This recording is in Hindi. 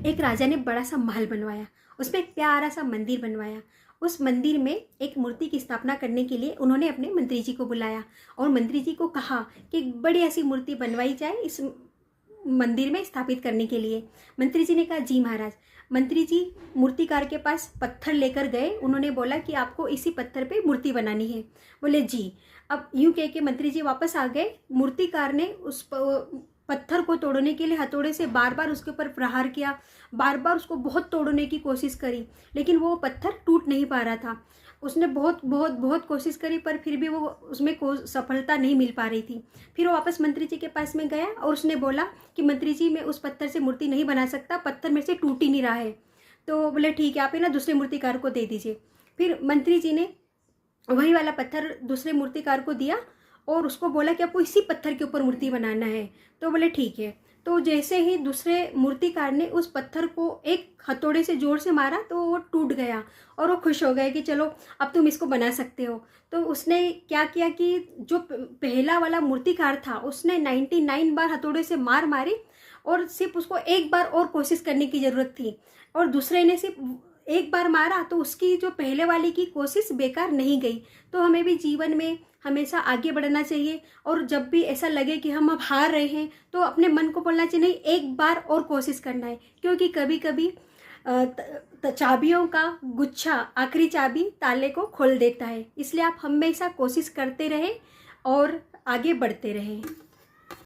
एक राजा ने बड़ा सा महल बनवाया, उसमें एक प्यारा सा मंदिर बनवाया। उस मंदिर में एक मूर्ति की स्थापना करने के लिए उन्होंने अपने मंत्री जी को बुलाया और मंत्री जी को कहा कि एक बड़ी ऐसी मूर्ति बनवाई जाए इस मंदिर में स्थापित करने के लिए। मंत्री जी ने कहा जी महाराज। मंत्री जी मूर्तिकार के पास पत्थर लेकर गए। उन्होंने बोला कि आपको इसी पत्थर पे मूर्ति बनानी है। बोले जी। अब यूं कह के मंत्री जी वापस आ गए। मूर्तिकार ने उस पत्थर को तोड़ने के लिए हथौड़े से बार बार उसके ऊपर प्रहार किया, बार बार उसको बहुत तोड़ने की कोशिश करी, लेकिन वो पत्थर टूट नहीं पा रहा था। उसने बहुत बहुत बहुत कोशिश करी पर फिर भी वो उसमें सफलता नहीं मिल पा रही थी। फिर वो वापस मंत्री जी के पास में गया और उसने बोला कि मंत्री जी मैं उस पत्थर से मूर्ति नहीं बना सकता, पत्थर मेरे से टूट ही नहीं रहा है। तो बोले ठीक है, आप ना दूसरे मूर्तिकार को दे दीजिए। फिर मंत्री जी ने वही वाला पत्थर दूसरे मूर्तिकार को दिया और उसको बोला कि आपको इसी पत्थर के ऊपर मूर्ति बनाना है। तो बोले ठीक है। तो जैसे ही दूसरे मूर्तिकार ने उस पत्थर को एक हथौड़े से जोर से मारा तो वो टूट गया और वो खुश हो गए कि चलो अब तुम इसको बना सकते हो। तो उसने क्या किया कि जो पहला वाला मूर्तिकार था उसने 99 बार हथौड़े से मार मारी और सिर्फ उसको एक बार और कोशिश करने की ज़रूरत थी, और दूसरे ने सिर्फ एक बार मारा तो उसकी जो पहले वाली की कोशिश बेकार नहीं गई। तो हमें भी जीवन में हमेशा आगे बढ़ना चाहिए और जब भी ऐसा लगे कि हम अब हार रहे हैं तो अपने मन को बोलना चाहिए नहीं, एक बार और कोशिश करना है, क्योंकि कभी कभी चाबियों का गुच्छा आखिरी चाबी ताले को खोल देता है। इसलिए आप हमेशा कोशिश करते रहें और आगे बढ़ते रहें।